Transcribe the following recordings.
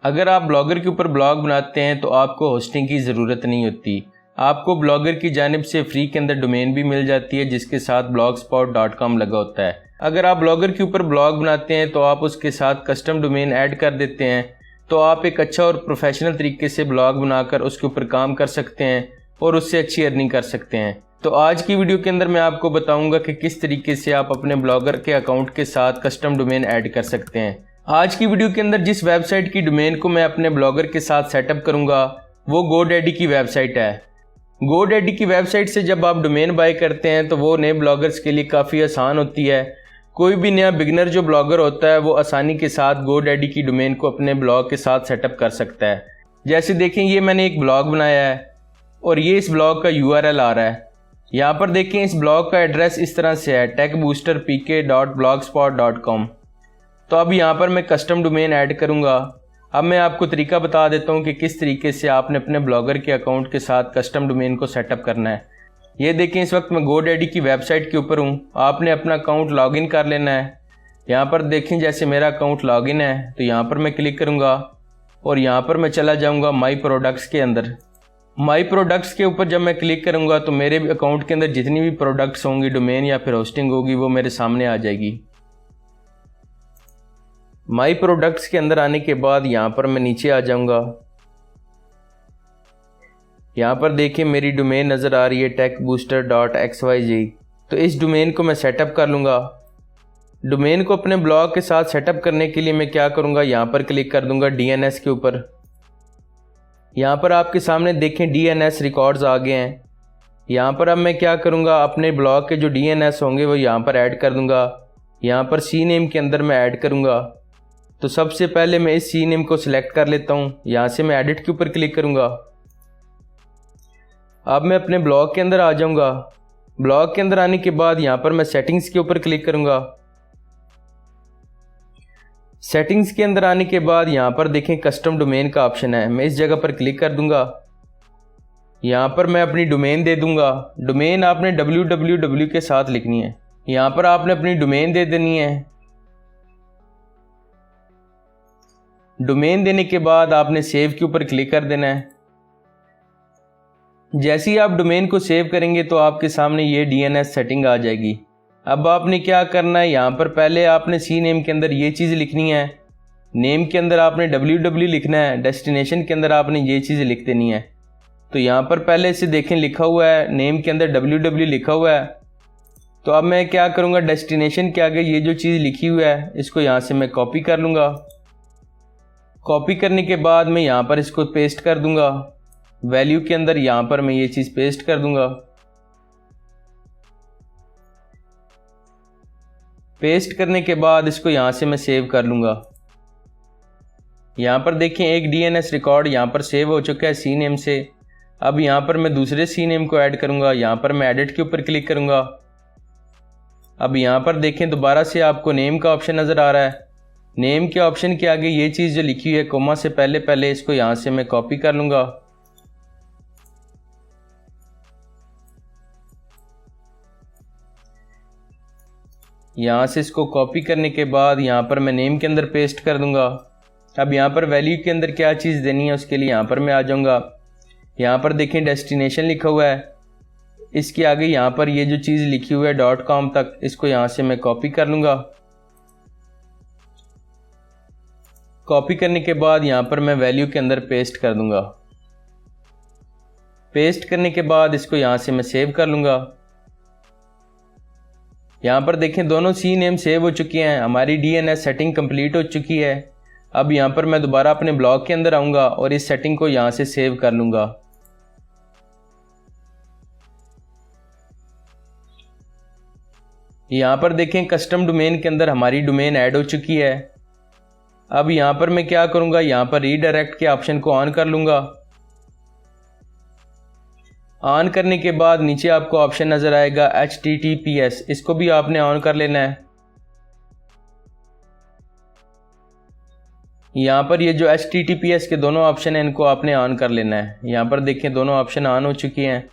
अगर आप ब्लॉगर के ऊपर ब्लॉग बनाते हैं तो आपको होस्टिंग की ज़रूरत नहीं होती। आपको ब्लॉगर की जानिब से फ्री के अंदर डोमेन भी मिल जाती है जिसके साथ blogspot.com लगा होता है। अगर आप ब्लॉगर के ऊपर ब्लॉग बनाते हैं तो आप उसके साथ कस्टम डोमेन ऐड कर देते हैं तो आप एक अच्छा और प्रोफेशनल तरीके से ब्लॉग बनाकर उसके ऊपर काम कर सकते हैं और उससे अच्छी अर्निंग कर सकते हैं। तो आज की वीडियो के अंदर मैं आपको बताऊंगा कि किस तरीके से आप अपने ब्लॉगर के अकाउंट के साथ कस्टम डोमेन ऐड कर सकते हैं। आज की वीडियो के अंदर जिस वेबसाइट की डोमेन को मैं अपने ब्लॉगर के साथ सेटअप करूंगा वो GoDaddy की वेबसाइट है। GoDaddy की वेबसाइट से जब आप डोमेन बाय करते हैं तो वो नए ब्लॉगर्स के लिए काफ़ी आसान होती है। कोई भी नया बिगनर जो ब्लॉगर होता है वो आसानी के साथ GoDaddy की डोमेन को अपने ब्लॉग के साथ सेटअप कर सकता है। जैसे देखें, ये मैंने एक ब्लॉग बनाया है और ये इस ब्लॉग का URL आ रहा है। यहाँ पर देखें, इस ब्लॉग का एड्रेस इस तरह से है techboosterpk.blogspot.com। तो अब यहाँ पर मैं कस्टम डोमेन ऐड करूँगा। अब मैं आपको तरीका बता देता हूँ कि किस तरीके से आपने अपने ब्लॉगर के अकाउंट के साथ कस्टम डोमेन को सेटअप करना है। ये देखें, इस वक्त मैं GoDaddy की वेबसाइट के ऊपर हूँ। आपने अपना अकाउंट लॉगिन कर लेना है। यहाँ पर देखें, जैसे मेरा अकाउंट लॉगिन है तो यहाँ पर मैं क्लिक करूँगा और यहाँ पर मैं चला जाऊँगा माई प्रोडक्ट्स के अंदर। माई प्रोडक्ट्स के ऊपर जब मैं क्लिक करूँगा तो मेरे अकाउंट के अंदर जितनी भी प्रोडक्ट्स होंगी, डोमेन या फिर होस्टिंग होगी, वो मेरे सामने आ जाएगी। माई प्रोडक्ट्स के अंदर आने के बाद यहाँ पर मैं नीचे आ जाऊँगा। यहाँ पर देखिए मेरी डोमेन नज़र आ रही है techbooster.xyz। तो इस डोमेन को मैं सेटअप कर लूँगा। डोमेन को अपने ब्लॉग के साथ सेटअप करने के लिए मैं क्या करूँगा, यहाँ पर क्लिक कर दूँगा DNS के ऊपर। यहाँ पर आपके सामने देखें DNS रिकॉर्ड्स आ गए हैं। यहाँ पर अब मैं क्या करूँगा, अपने ब्लॉग के जो DNS होंगे वो यहाँ पर ऐड कर दूँगा। यहाँ पर CNAME के अंदर मैं ऐड करूँगा। तो सबसे पहले मैं इस CNAME को सिलेक्ट कर लेता हूँ। यहाँ से मैं एडिट के ऊपर क्लिक करूँगा। अब मैं अपने ब्लॉग के अंदर आ जाऊँगा। ब्लॉग के अंदर आने के बाद यहाँ पर मैं सेटिंग्स के ऊपर क्लिक करूँगा। सेटिंग्स के अंदर आने के बाद यहाँ पर देखें कस्टम डोमेन का ऑप्शन है। मैं इस जगह पर क्लिक कर दूँगा। यहाँ पर मैं अपनी डोमेन दे दूँगा। डोमेन आपने www के साथ लिखनी है। यहाँ पर आपने अपनी डोमेन दे देनी है। डोमेन देने के बाद आपने सेव के ऊपर क्लिक कर देना है। जैसे ही आप डोमेन को सेव करेंगे तो आपके सामने ये DNS सेटिंग आ जाएगी। अब आपने क्या करना है, यहाँ पर पहले आपने CNAME के अंदर ये चीज़ लिखनी है। नेम के अंदर आपने www लिखना है। डेस्टिनेशन के अंदर आपने ये चीज़ लिख देनी है। तो यहाँ पर पहले से देखें लिखा हुआ है, नेम के अंदर www लिखा हुआ है। तो अब मैं क्या करूँगा, डेस्टिनेशन के आगे ये जो चीज़ लिखी हुआ है इसको यहाँ से मैं कॉपी कर लूँगा। कॉपी करने के बाद मैं यहाँ पर इसको पेस्ट कर दूंगा। वैल्यू के अंदर यहाँ पर मैं ये चीज़ पेस्ट कर दूंगा। पेस्ट करने के बाद इसको यहाँ से मैं सेव कर लूँगा। यहाँ पर देखें एक DNS रिकॉर्ड यहाँ पर सेव हो चुका है CNAME से। अब यहाँ पर मैं दूसरे CNAME को ऐड करूँगा। यहाँ पर मैं एडिट के ऊपर क्लिक करूँगा। अब यहाँ पर देखें दोबारा से आपको नेम का ऑप्शन नज़र आ रहा है। नेम के ऑप्शन के आगे ये चीज़ जो लिखी हुई है कोमा से पहले इसको यहाँ से मैं कॉपी कर लूँगा। यहाँ से इसको कॉपी करने के बाद यहाँ पर मैं नेम के अंदर पेस्ट कर दूँगा। अब यहाँ पर वैल्यू के अंदर क्या चीज़ देनी है उसके लिए यहाँ पर मैं आ जाऊँगा। यहाँ पर देखें डेस्टिनेशन लिखा हुआ है। इसके आगे यहाँ पर ये जो चीज़ लिखी हुई है .com तक, इसको यहाँ से मैं कॉपी कर लूँगा। कॉपी करने के बाद यहाँ पर मैं वैल्यू के अंदर पेस्ट कर दूंगा। पेस्ट करने के बाद इसको यहाँ से मैं सेव कर लूँगा। यहाँ पर देखें दोनों CNAME सेव हो चुके हैं। हमारी DNS सेटिंग कंप्लीट हो चुकी है। अब यहाँ पर मैं दोबारा अपने ब्लॉग के अंदर आऊँगा और इस सेटिंग को यहाँ से सेव कर लूँगा। यहाँ पर देखें कस्टम डोमेन के अंदर हमारी डोमेन ऐड हो चुकी है। अब यहाँ पर मैं क्या करूँगा, यहाँ पर रीडायरेक्ट के ऑप्शन को ऑन कर लूँगा। ऑन करने के बाद नीचे आपको ऑप्शन नज़र आएगा HTTPS, इसको भी आपने ऑन कर लेना है। यहाँ पर ये जो HTTPS के दोनों ऑप्शन हैं इनको आपने ऑन कर लेना है। यहाँ पर देखें दोनों ऑप्शन ऑन हो चुके हैं।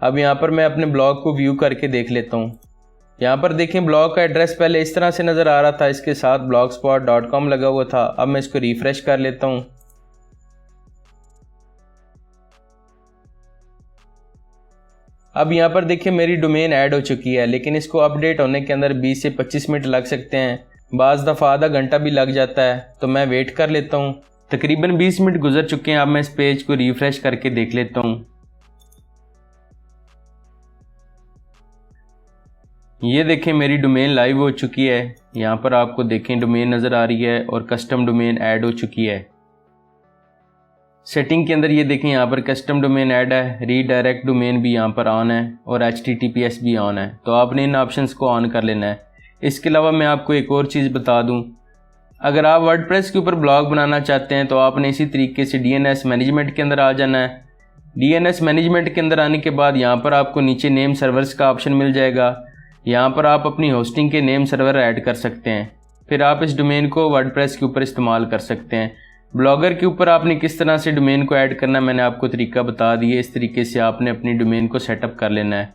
अब यहाँ पर मैं अपने ब्लॉग को व्यू करके देख लेता हूँ। यहाँ पर देखें ब्लॉग का एड्रेस पहले इस तरह से नज़र आ रहा था, इसके साथ blogspot.com लगा हुआ था। अब मैं इसको रिफ़्रेश कर लेता हूँ। अब यहाँ पर देखिए मेरी डोमेन ऐड हो चुकी है, लेकिन इसको अपडेट होने के अंदर 20 से 25 मिनट लग सकते हैं, बाज़ दफ़ा आधा घंटा भी लग जाता है। तो मैं वेट कर लेता हूँ। तकरीबन 20 मिनट गुजर चुके हैं। अब मैं इस पेज को रिफ़्रेश करके देख लेता हूँ। ये देखें मेरी डोमेन लाइव हो चुकी है। यहाँ पर आपको देखें डोमेन नज़र आ रही है और कस्टम डोमेन ऐड हो चुकी है। सेटिंग के अंदर ये देखें यहाँ पर कस्टम डोमेन ऐड है, रीडायरेक्ट डोमेन भी यहाँ पर ऑन है और HTTPS भी ऑन है। तो आपने इन ऑप्शंस को ऑन कर लेना है। इसके अलावा मैं आपको एक और चीज़ बता दूँ, अगर आप वर्डप्रेस के ऊपर ब्लॉग बनाना चाहते हैं तो आपने इसी तरीके से DNS मैनेजमेंट के अंदर आ जाना है। DNS मैनेजमेंट के अंदर आने के बाद यहाँ पर आपको नीचे नेम सर्वर्स का ऑप्शन मिल जाएगा। यहाँ पर आप अपनी होस्टिंग के नेम सर्वर ऐड कर सकते हैं, फिर आप इस डोमेन को वर्डप्रेस के ऊपर इस्तेमाल कर सकते हैं। ब्लॉगर के ऊपर आपने किस तरह से डोमेन को ऐड करना मैंने आपको तरीका बता दिया। इस तरीके से आपने अपनी डोमेन को सेटअप कर लेना है।